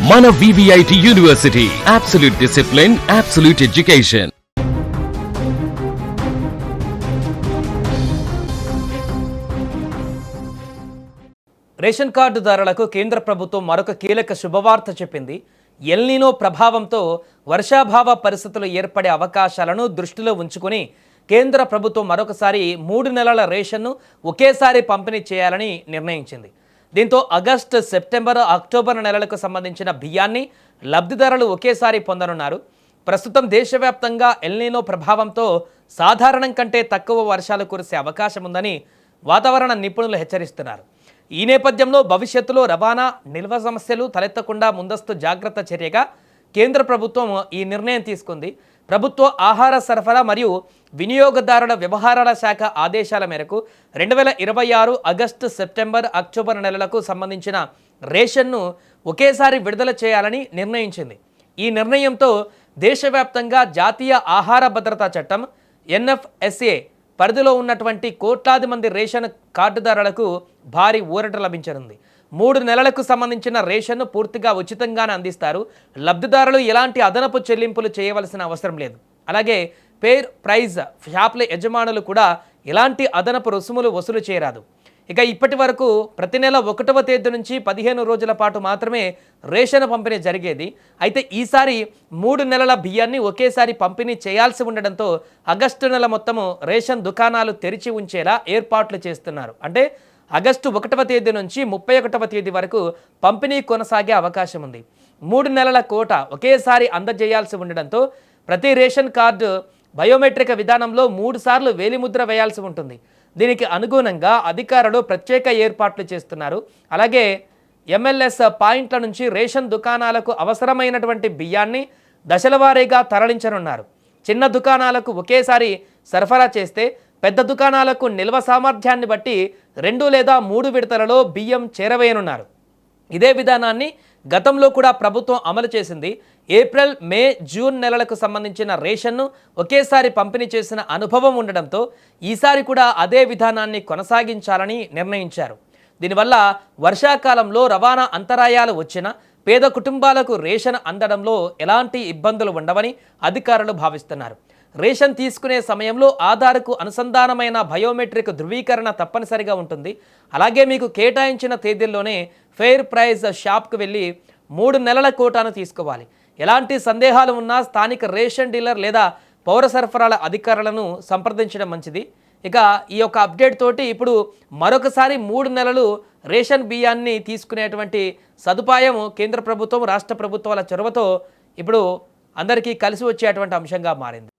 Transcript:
మన VVIT university, absolute discipline, absolute education. Ration కార్డుదారులకు కేంద్ర ప్రభుత్వం మరొక కీలక శుభవార్త చెప్పింది. ఎల్నినో ప్రభావంతో వర్షాభావ పరిస్థితులు ఏర్పడే అవకాశాలను దృష్టిలో ఉంచుకుని కేంద్ర ప్రభుత్వం మరొకసారి 3 నెలల రేషన్ను ఒకేసారి పంపిణీ చేయాలని నిర్ణయించింది. దీంతో ఆగస్టు, సెప్టెంబర్, అక్టోబర్ నెలలకు సంబంధించిన బియ్యాన్ని లబ్ధిదారులు ఒకేసారి పొందనున్నారు. ప్రస్తుతం దేశవ్యాప్తంగా ఎల్నినో ప్రభావంతో సాధారణం కంటే తక్కువ వర్షాలు కురిసే అవకాశం ఉందని వాతావరణ నిపుణులు హెచ్చరిస్తున్నారు. ఈ నేపథ్యంలో భవిష్యత్తులో రవాణా, నిల్వ సమస్యలు తలెత్తకుండా ముందస్తు జాగ్రత్త చర్యగా కేంద్ర ప్రభుత్వం ఈ నిర్ణయం తీసుకుంది. ప్రభుత్వ ఆహార సరఫరా మరియు వినియోగదారుల వ్యవహారాల శాఖ ఆదేశాల మేరకు 2026 ఆగస్టు, సెప్టెంబర్, అక్టోబర్ నెలలకు సంబంధించిన రేషన్ను ఒకేసారి విడుదల చేయాలని నిర్ణయించింది. ఈ నిర్ణయంతో దేశవ్యాప్తంగా జాతీయ ఆహార భద్రతా చట్టం NFSA పరిధిలో ఉన్నటువంటి కోట్లాది మంది రేషన్ కార్డుదారులకు భారీ ఊరట లభించనుంది. 3 నెలలకు సంబంధించిన రేషన్ను పూర్తిగా ఉచితంగానే అందిస్తారు. లబ్ధిదారులు ఎలాంటి అదనపు చెల్లింపులు చేయవలసిన అవసరం లేదు. అలాగే ఫెయిర్ ప్రైజ్ షాపుల యజమానులు కూడా ఎలాంటి అదనపు రుసుములు వసూలు చేయరాదు. ఇక ఇప్పటి వరకు ప్రతి నెల 1వ తేదీ నుంచి 15 రోజుల పాటు మాత్రమే రేషన్ పంపిణీ జరిగేది. అయితే ఈసారి 3 నెలల బియ్యాన్ని ఒకేసారి పంపిణీ చేయాల్సి ఉండడంతో ఆగస్టు నెల మొత్తము రేషన్ దుకాణాలు తెరిచి ఉంచేలా ఏర్పాట్లు చేస్తున్నారు. అంటే ఆగస్టు 1వ తేదీ నుంచి 31వ తేదీ వరకు పంపిణీ కొనసాగే అవకాశం ఉంది. 3 నెలల కోట ఒకేసారి అందజేయాల్సి ఉండడంతో ప్రతి రేషన్ కార్డు బయోమెట్రిక్ విధానంలో 3 సార్లు వేలిముద్ర వేయాల్సి ఉంటుంది. దీనికి అనుగుణంగా అధికారులు ప్రత్యేక ఏర్పాట్లు చేస్తున్నారు. అలాగే MLS పాయింట్ల నుంచి రేషన్ దుకాణాలకు అవసరమైనటువంటి బియ్యాన్ని దశలవారీగా తరలించనున్నారు. చిన్న దుకాణాలకు ఒకేసారి సరఫరా చేస్తే పెద్ద దుకాణాలకు నిల్వ సామర్థ్యాన్ని బట్టి 2 లేదా 3 విడతలలో బియ్యం చేరవేయనున్నారు. ఇదే విధానాన్ని గతంలో కూడా ప్రభుత్వం అమలు చేసింది. ఏప్రిల్, మే, జూన్ నెలలకు సంబంధించిన రేషన్ను ఒకేసారి పంపిణీ చేసిన అనుభవం ఉండడంతో ఈసారి కూడా అదే విధానాన్ని కొనసాగించాలని నిర్ణయించారు. దీనివల్ల వర్షాకాలంలో రవాణా అంతరాయాలు వచ్చినా పేద కుటుంబాలకు రేషన్ అందడంలో ఎలాంటి ఇబ్బందులు ఉండవని అధికారులు భావిస్తున్నారు. రేషన్ తీసుకునే సమయంలో ఆధార్కు అనుసంధానమైన బయోమెట్రిక్ ధృవీకరణ తప్పనిసరిగా ఉంటుంది. అలాగే మీకు కేటాయించిన తేదీల్లోనే ఫెయిర్ ప్రైజ్ షాప్కు వెళ్ళి 3 నెలల కోటాను తీసుకోవాలి. ఎలాంటి సందేహాలు ఉన్నా స్థానిక రేషన్ డీలర్ లేదా పౌర సరఫరాల అధికారులను సంప్రదించడం మంచిది. ఇక ఈ యొక్క అప్డేట్ తోటి ఇప్పుడు మరొకసారి 3 నెలలు రేషన్ బియ్యాన్ని తీసుకునేటువంటి సదుపాయం కేంద్ర ప్రభుత్వం, రాష్ట్ర ప్రభుత్వాల చొరవతో ఇప్పుడు అందరికీ కలిసి వచ్చేటువంటి అంశంగా మారింది.